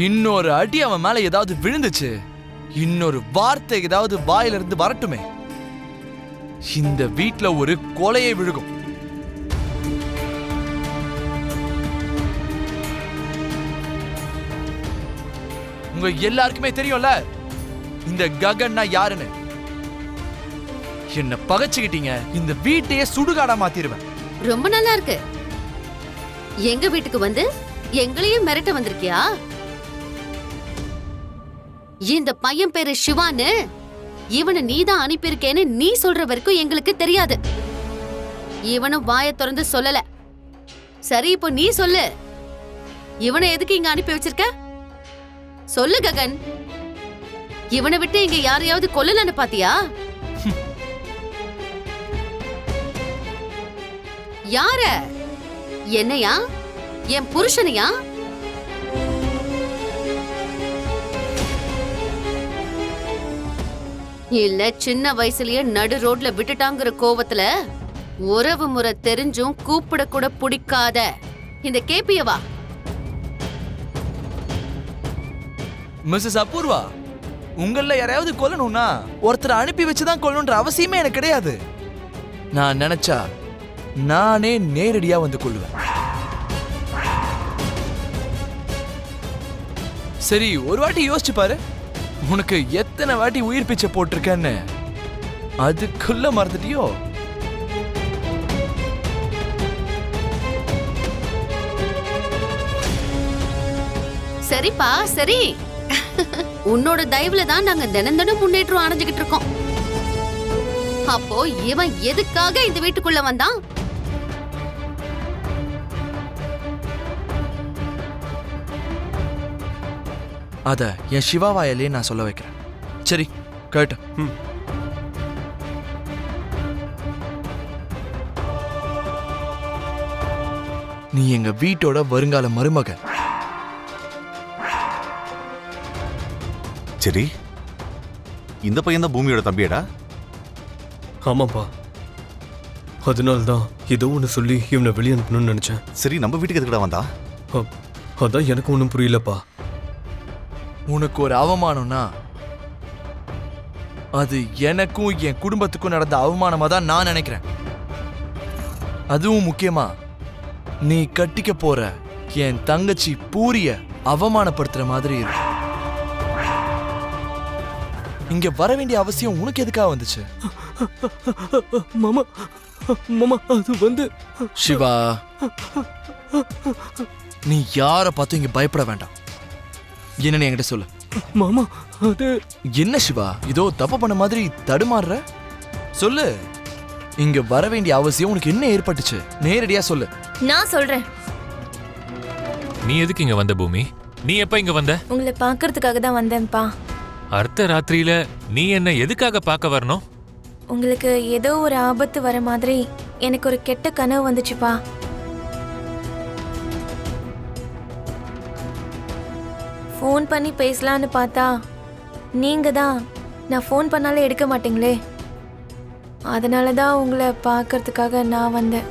இன்னொரு அடி அவன் மேல ஏதாவது விழுந்துச்சு, இன்னொரு வார்த்தை ஏதாவது வாயில இருந்து வரட்டுமே, இந்த வீட்ல ஒரு கொலையை விழுகும். உங்க எல்லாருக்குமே தெரியும்ல இந்த ககன்னா யாருன்னு. என்ன பகைச்சுக்கிட்டீங்க, இந்த வீட்டையே சுடுகாடா மாத்திருவேன். ரொம்ப நல்லா இருக்கு. எங்க வீட்டுக்கு வந்து எங்களையும் மிரட்ட வந்திருக்கியா? இந்த பையன் பேரு சிவான்னு, இவனை நீதான் அனுப்பியிருக்கேன்னு நீ சொல்ற வரைக்கும் எங்களுக்கு தெரியாது. இவனும் வாயை திறந்து சொல்லல. சரி, இப்போ நீ சொல்லு, இவனை எதுக்கு இங்க அனுப்பி வச்சிருக்க? சொல்லு ககன். இவனை விட்டு இங்க யாரையாவது கொல்லலன்னு பாத்தியா? யார? என்னையா? என் புருஷனையா? இல்ல சின்ன வயசுலயே நடு ரோட்ல விட்டுட்டாங்கிற கோவத்துல உறவு முறை தெரிஞ்சும் கூப்பிட கூட பிடிக்காத இந்த கேபியவா? மிஸ்ஸஸ் அபூர்வா, உங்கள யாரையாவது கொல்லணும்னா ஒருத்தரை அனுப்பி வச்சுதான் கொல்லணுன்ற அவசியமே எனக்கு கிடையாது. நான் நினைச்சா நானே நேரடியா வந்து கொள்ளுவேன். சரி, ஒரு வாட்டி யோசிச்சு பாரு, உனக்கு எத்தனை வாட்டி உயிர் பிச்சை போட்டிருக்கேன்னு. அதுக்குள்ள மறந்துட்டியோ? சரிப்பா சரி. உன்னோட தயவுல தான் நாங்க தினம் தினம் முன்னேற்றம் அடைஞ்சுகிட்டு இருக்கோம். அப்போ இவன் எதுக்காக இந்த வீட்டுக்குள்ள வந்தான்? அத என் சிவாவாயிலே நான் சொல்ல வைக்கிறேன். சரி கேட்டு. நீ எங்க வீட்டோட வருங்கால மருமக. சரி, இந்த பையன் தான் பூமியோட தம்பியடா? ஆமாப்பா, அதனால்தான் ஏதோ ஒன்று சொல்லி இவனை வெளியே அனுப்பணும்னு நினைச்சேன். சரி, நம்ம வீட்டுக்கு எதுக்குடா வந்தா? அதான் எனக்கு ஒன்றும் புரியலப்பா. உனக்கு ஒரு அவமானம்னா அது எனக்கும் என் குடும்பத்துக்கும் நடந்த அவமானமா தான் நான் நினைக்கிறேன். அதுவும் முக்கியமா நீ கட்டிக்க போற என் தங்கச்சி பூரிய அவமானப்படுத்துற மாதிரி இருக்கு. இங்க வர வேண்டிய அவசியம் உனக்கு எதுக்காக வந்துச்சு? மாமா மாமா, அது வந்து சிவா, நீ யார பார்த்து இங்க பயப்பட வேண்டாம். என்னன்னு என்கிட்ட சொல்லு. மாமா, அது என்ன சிவா, இதோ தப்பு பண்ண மாதிரி தடுமாறுற? சொல்லு, இங்க வர வேண்டிய அவசியம் உனக்கு என்ன ஏற்பட்டுச்சு? நேரடியா சொல்லு. நான் சொல்றேன். நீ எதுக்கு இங்க வந்த பூமி? நீ எப்ப இங்க வந்த? உங்களை பார்க்கறதுக்காக தான் வந்தேன்ப்பா. அர்த்த ராத்திரியில நீ என்ன எதுக்காக பார்க்க வரணும்? உங்களுக்கு ஏதோ ஒரு ஆபத்து வர மாதிரி எனக்கு ஒரு கெட்ட கனவு வந்துச்சுப்பா. ஃபோன் பண்ணி பேசலான்னு பார்த்தா நீங்க தான் நான் ஃபோன் பண்ணாலே எடுக்க மாட்டீங்களே. அதனால தான் உங்களை பார்க்கறதுக்காக நான் வந்தேன்.